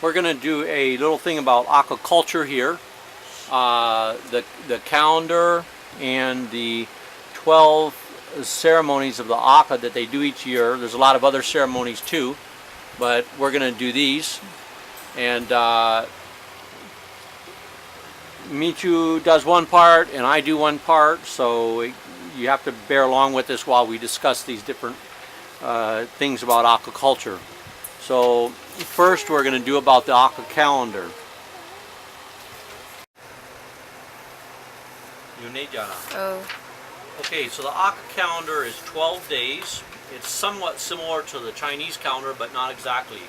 we're going to do a little thing about Akha culture here. The calendar and the 12 ceremonies of the Akha that they do each year. There's a lot of other ceremonies too, but we're going to do these. And Michu does one part and I do one part, so you have to bear along with us while we discuss these different things about Akha culture. So first we're going to do about the Akha calendar. Oh. Okay, so the Akha calendar is 12 days. It's somewhat similar to the Chinese calendar, but not exactly.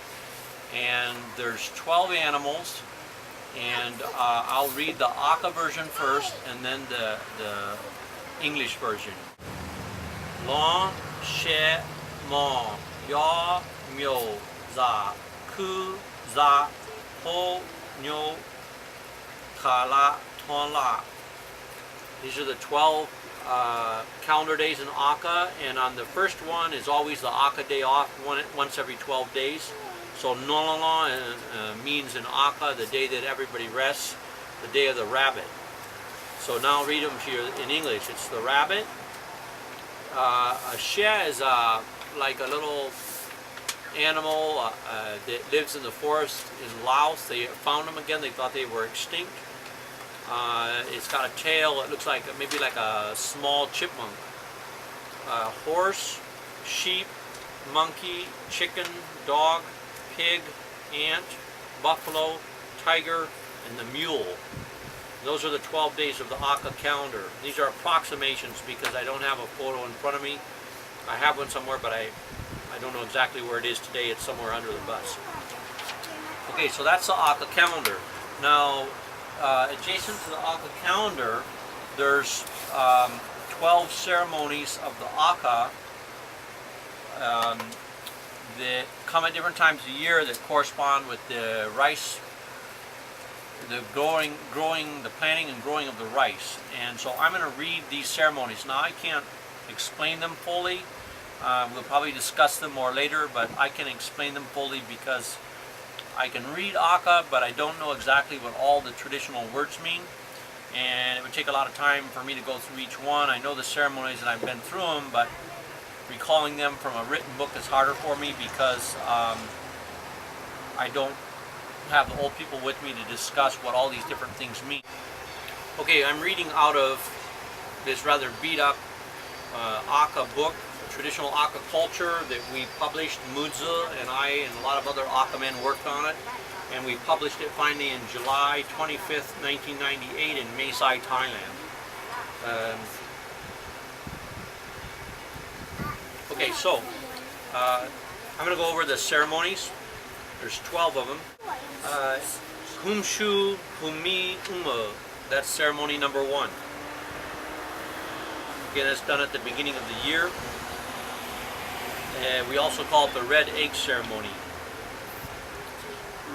And there's 12 animals, and I'll read the Akha version first, and then the English version. Long, she, mo, ya, myo, za, ku, za, ho, nyo, ka, la, ton, la. These are the 12 calendar days in Akha, and on the first one is always the Akha day off, once every 12 days. So Nolola means in Akha the day that everybody rests, the day of the rabbit. So now I'll read them to you in English. It's the rabbit. A she is like a little animal that lives in the forest in Laos. They found them again. They thought they were extinct. It's got a tail that looks like maybe like a small chipmunk. Horse, sheep, monkey, chicken, dog, pig, ant, buffalo, tiger, and the mule. Those are the 12 days of the Akha calendar. These are approximations because I don't have a photo in front of me. I have one somewhere, but I don't know exactly where it is today. It's somewhere under the bus. Okay, so that's the Akha calendar. Now, adjacent to the Akha calendar, there's 12 ceremonies of the Akha that come at different times of the year that correspond with the rice, the the planting and growing of the rice. And so I'm going to read these ceremonies. Now I can't explain them fully. We'll probably discuss them more later, but I can explain them fully because I can read Akha, but I don't know exactly what all the traditional words mean, and it would take a lot of time for me to go through each one. I know the ceremonies and I've been through them, but recalling them from a written book is harder for me because I don't have the old people with me to discuss what all these different things mean. Okay, I'm reading out of this rather beat up Akha book, Traditional Akha Culture, that we published. Mudza and I and a lot of other Akha men worked on it, and we published it finally in July 25th, 1998 in Mae Sai, Thailand. Okay, so I'm going to go over the ceremonies. There's 12 of them. Humshu Humi Uma, that's ceremony number 1. Again, that's done at the beginning of the year. We also call it the red egg ceremony.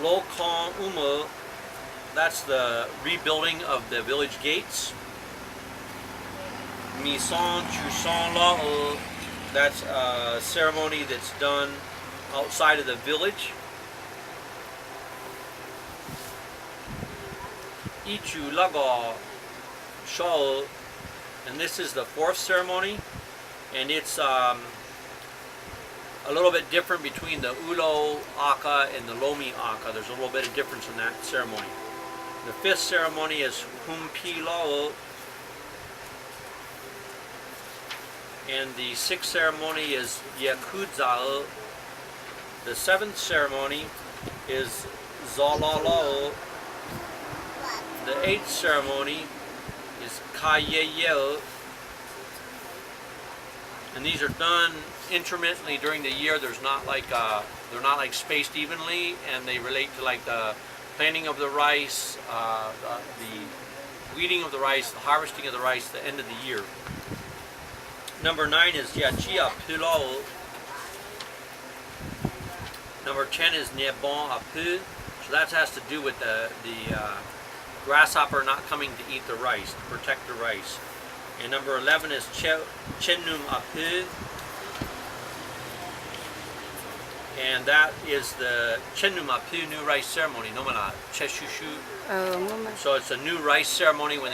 Lo Kong Uma, that's the rebuilding of the village gates. Mi Son Chu Son Lao, that's a ceremony that's done outside of the village. Ichu Laga Shao, and this is the 4th ceremony, and it's a little bit different between the Ulo Akha and the Lomi Akha. There's a little bit of difference in that ceremony. The 5th ceremony is Humpi Lao, and the 6th ceremony is Yakudza. The 7th ceremony is Zalalo. The 8th ceremony is Kayeyel, and these are done intermittently during the year. There's not like they're not like spaced evenly, and they relate to like the planting of the rice, the weeding of the rice, the harvesting of the rice, the end of the year. Number 9 is Yachia Pilao. Number 10 is Nebon Apu. So that has to do with the grasshopper not coming to eat the rice, to protect the rice. And number 11 is Chenum Apu. And that is the Chennumapu new rice ceremony. Nomana Cheshushu. So it's a new rice ceremony when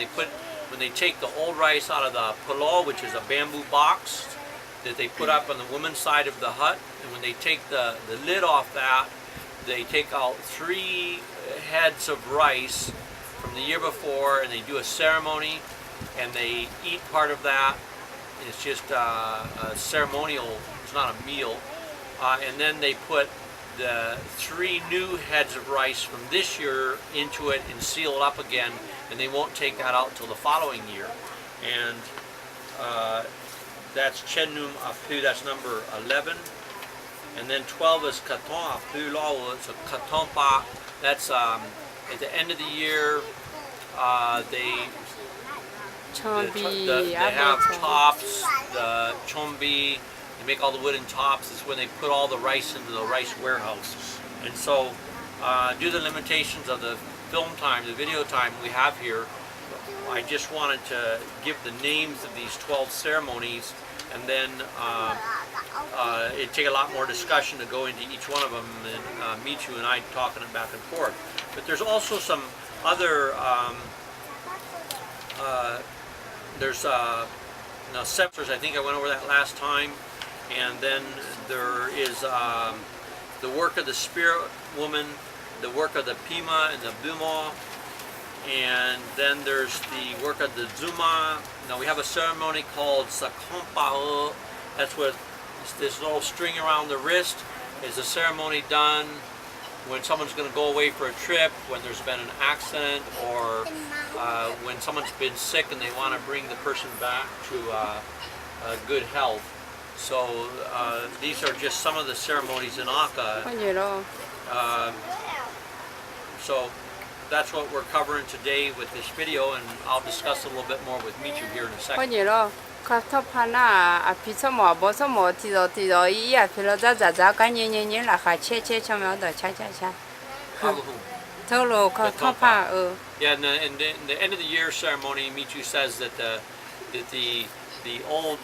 they take the old rice out of the polo, which is a bamboo box that they put up on the women's side of the hut. And when they take the lid off that, they take out 3 heads of rice from the year before, and they do a ceremony, and they eat part of that. It's just a ceremonial, it's not a meal. And then they put the 3 new heads of rice from this year into it and seal it up again, and they won't take that out until the following year. And that's Chenum Apu, that's number 11. And then 12 is Katon Apu Lao, it's a Katon Pa. That's at the end of the year, they have tops, the chombi, they make all the wooden tops. It's when they put all the rice into the rice warehouse. And so, due to the limitations of the film time, the video time we have here, I just wanted to give the names of these 12 ceremonies, and then it'd take a lot more discussion to go into each one of them, and Michu and I talking it back and forth. But there's also some other, there's scepters. I think I went over that last time. And then there is the work of the spirit woman, the work of the Pima and the Buma, and then there's the work of the Zuma. Now we have a ceremony called Sakompao. That's with this little string around the wrist. It's a ceremony done when someone's going to go away for a trip, when there's been an accident, or when someone's been sick and they want to bring the person back to good health. So these are just some of the ceremonies in Akha. So that's what we're covering today with this video, and I'll discuss a little bit more with Michu here in a second. Yeah, and the end of the year ceremony, Michu says that the old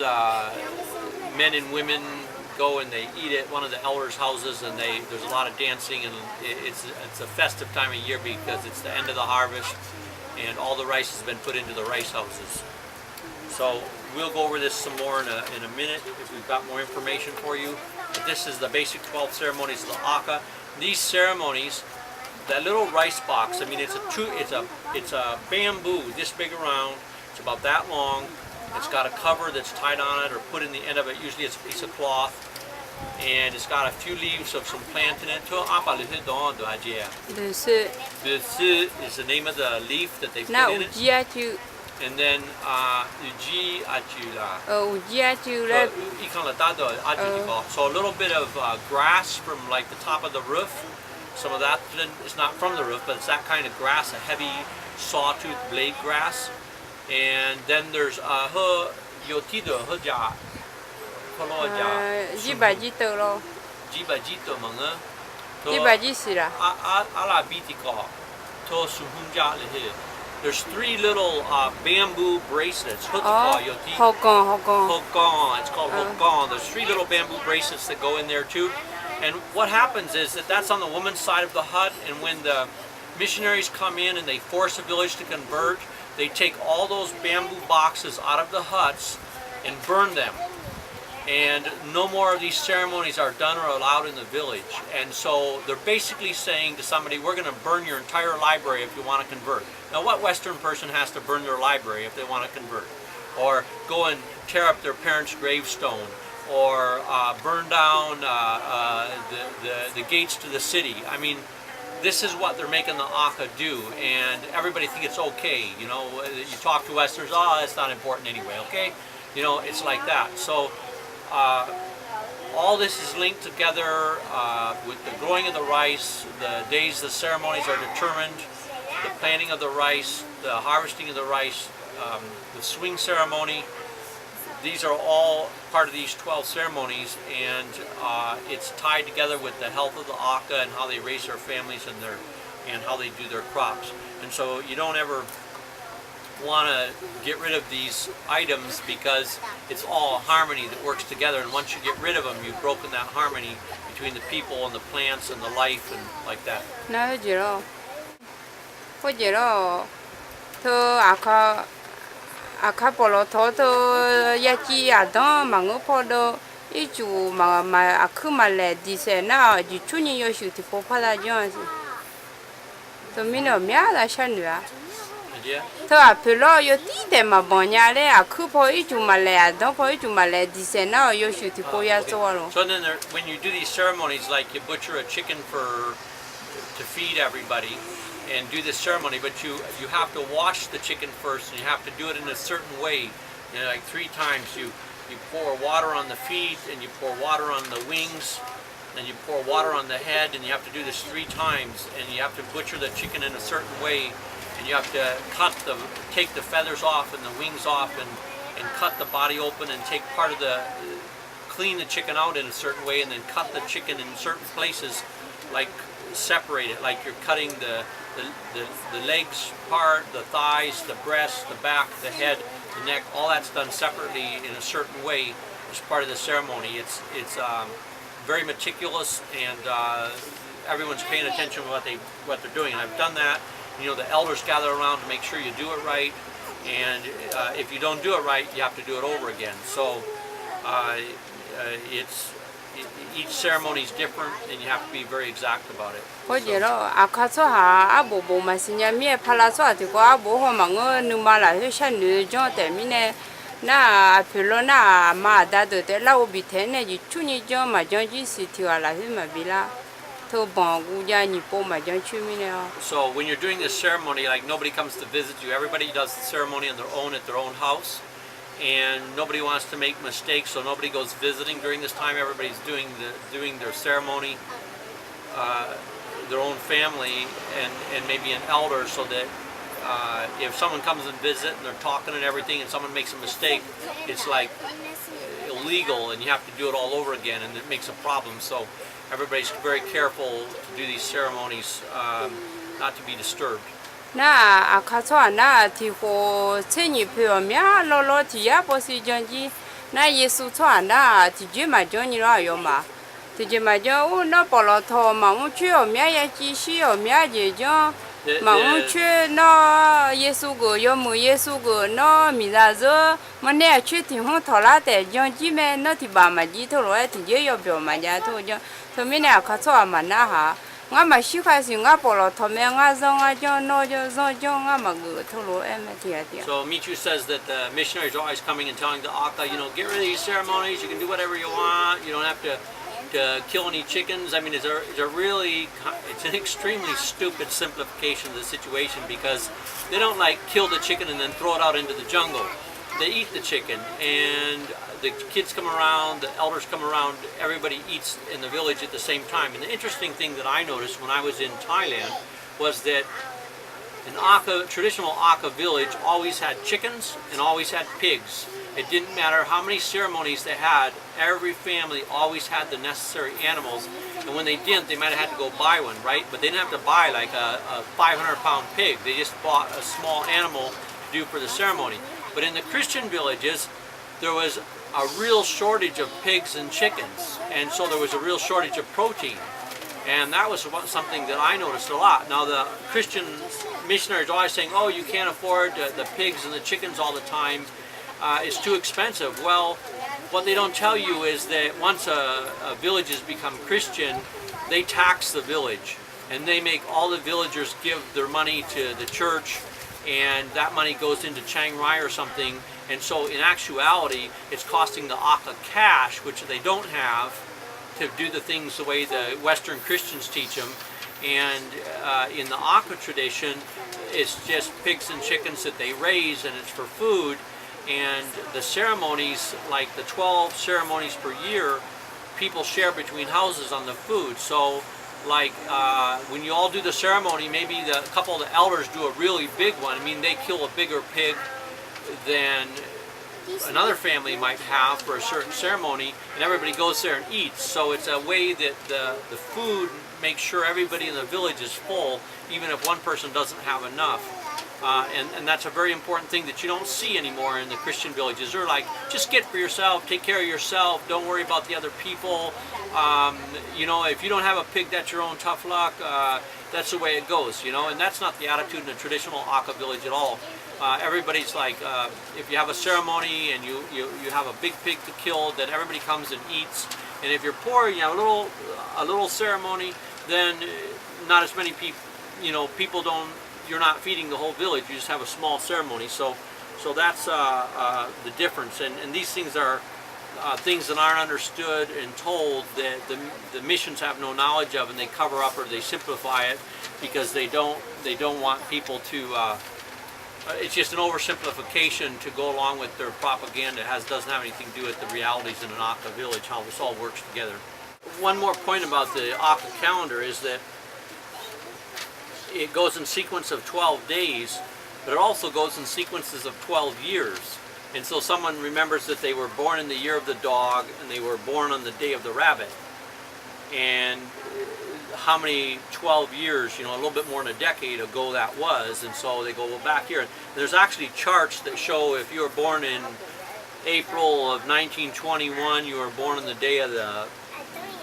men and women go and they eat at one of the elders' houses, and there's a lot of dancing, and it's a festive time of year because it's the end of the harvest and all the rice has been put into the rice houses. So we'll go over this some more in a minute if we've got more information for you. But this is the basic 12 ceremonies of the Akha. These ceremonies, that little rice box, I mean it's a bamboo this big around, it's about that long. It's got a cover that's tied on it or put in the end of it. Usually it's a piece of cloth, and it's got a few leaves of some plant in it. Is the name of the leaf that they put in it. And then so a little bit of grass from like the top of the roof. Some of that is not from the roof, but it's that kind of grass, a heavy sawtooth blade grass. And then there's jibajito manga ala bitiko to sumhumja lehe. There's 3 little bamboo bracelets. Hokon. It's called hokon. There's 3 little bamboo bracelets that go in there too. And what happens is that's on the woman's side of the hut, and when the missionaries come in and they force a village to convert, they take all those bamboo boxes out of the huts and burn them. And no more of these ceremonies are done or allowed in the village. And so they're basically saying to somebody, we're going to burn your entire library if you want to convert. Now what Western person has to burn their library if they want to convert? Or go and tear up their parents' gravestone, or burn down the gates to the city. I mean, this is what they're making the Akha do, and everybody thinks it's okay. You know, you talk to Westerners, oh, it's not important anyway, okay? You know, it's like that. So all this is linked together with the growing of the rice. The days the ceremonies are determined, the planting of the rice, the harvesting of the rice, the swing ceremony. These are all part of these 12 ceremonies, and it's tied together with the health of the Akha and how they raise their families and how they do their crops. And so you don't ever want to get rid of these items because it's all a harmony that works together, and once you get rid of them, you've broken that harmony between the people and the plants and the life and like that. No, Jiro. What Jiro? To Akha polo to yachi adon mango podo. Ichu ma akuma le dise na ji chuni yoshu ti popada Jones. To mino mia la shanua. Yeah. To apelo yo ti de ma bonyale akupo ichu male adon po ichu male dise na yoshu ti poya soro. So then when you do these ceremonies, like you butcher a chicken to feed everybody and do this ceremony, but you have to wash the chicken first, and you have to do it in a certain way. You know, like 3 times you pour water on the feet, and you pour water on the wings, and you pour water on the head, and you have to do this 3 times, and you have to butcher the chicken in a certain way, and you have to take the feathers off and the wings off, and cut the body open and take part of clean the chicken out in a certain way, and then cut the chicken in certain places, like separate it, like you're cutting the legs part, the thighs, the breast, the back, the head, the neck. All that's done separately in a certain way as part of the ceremony. It's very meticulous, and everyone's paying attention to what they're doing. And I've done that. You know, the elders gather around to make sure you do it right, and if you don't do it right, you have to do it over again. So each ceremony is different, and you have to be very exact about it. Hojero akaso ha abobo masinya mie palaso atiko abo ho mango numala ho shanu jonte mine na apelo na ma dado de la obitene ji chuni jon ma jonji siti wala hima bila to bangu ya ni po ma jon chumine. So when you're doing this ceremony, like nobody comes to visit you, everybody does the ceremony on their own at their own house. And nobody wants to make mistakes, so nobody goes visiting during this time. Everybody's doing their ceremony, their own family, and maybe an elder, so that if someone comes and visit and they're talking and everything, and someone makes a mistake, it's like illegal, and you have to do it all over again, and it makes a problem. So everybody's very careful to do these ceremonies, not to be disturbed. Na akaso na ti ho chenyi pyo mya lo ti ya posi jonji na Yesu so na ti jima joni ra yo ma ti jima jo u no polo tho ma mu chyo mya ya chi shi yo mya je jo ma mu chwe no Yesu go yo mu Yesu go no mi za zo ma ne chwe ti ho tho la te jonji me no ti ba ma ji tho lo ti je yo pyo ma ja tho jo so mi ne akaso ma na ha nga ma shi kha si nga polo tho me nga zo nga jo no zo nga ma gu tho lo em ti ya. So Michu says that the missionaries are always coming and telling the Akha, you know, get rid of these ceremonies, you can do whatever you want, you don't have to kill any chickens. I mean, it's an extremely stupid simplification of the situation, because they don't like kill the chicken and then throw it out into the jungle. They eat the chicken, and the kids come around, the elders come around, everybody eats in the village at the same time. And the interesting thing that I noticed when I was in Thailand was that an traditional Akha village always had chickens and always had pigs. It didn't matter how many ceremonies they had, every family always had the necessary animals. And when they didn't, they might have had to go buy one, right? But they didn't have to buy like a 500-pound pig. They just bought a small animal to do for the ceremony. But in the Christian villages, there was a real shortage of pigs and chickens, and so there was a real shortage of protein, and that was something that I noticed a lot. Now the Christian missionaries are always saying, oh, you can't afford the pigs and the chickens all the time, it's too expensive. Well, what they don't tell you is that once a village has become Christian, they tax the village, and they make all the villagers give their money to the church, and that money goes into Chiang Rai or something. And so in actuality, it's costing the Akha cash, which they don't have, to do the things the way the Western Christians teach them. And in the Akha tradition, it's just pigs and chickens that they raise, and it's for food. And the ceremonies, like the 12 ceremonies per year, people share between houses on the food. So like when you all do the ceremony, maybe a couple of the elders do a really big one. I mean, they kill a bigger pig than another family might have for a certain ceremony, and everybody goes there and eats. So it's a way that the food makes sure everybody in the village is full, even if one person doesn't have enough. And that's a very important thing that you don't see anymore in the Christian villages. They're like, just get for yourself, take care of yourself, don't worry about the other people. You know, if you don't have a pig, that's your own tough luck. That's the way it goes, you know, and that's not the attitude in a traditional Akha village at all. Everybody's like, if you have a ceremony and you have a big pig to kill, then everybody comes and eats. And if you're poor, you have a little ceremony, then not as many people, you know, people don't. You're not feeding the whole village. You just have a small ceremony. So that's the difference. And these things are things that aren't understood and told that the missions have no knowledge of, and they cover up or they simplify it because they don't want people to. It's just an oversimplification to go along with their propaganda. It doesn't have anything to do with the realities in an Akha village, how this all works together. One more point about the Akha calendar is that it goes in sequence of 12 days, but it also goes in sequences of 12 years. And so someone remembers that they were born in the year of the dog and they were born on the day of the rabbit. And how many 12 years, you know, a little bit more than a decade ago that was. And so they go, well, back here. And there's actually charts that show if you were born in April of 1921, you were born on the day of the,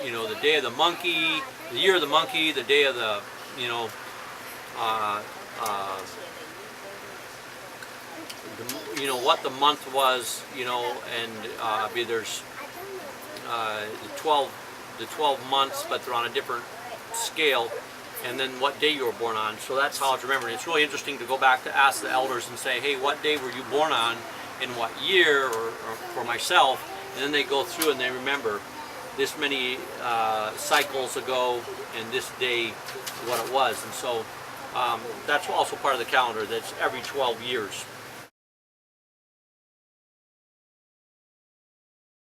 you know, the day of the monkey, the year of the monkey, the day of the, you know, you know what the month was, you know, and there's the 12 months, but they're on a different scale, and then what day you were born on. So that's how it's remembered. It's really interesting to go back to ask the elders and say, hey, what day were you born on, in what year, or for myself, and then they go through and they remember this many cycles ago and this day what it was. And so that's also part of the calendar. That's every 12 years.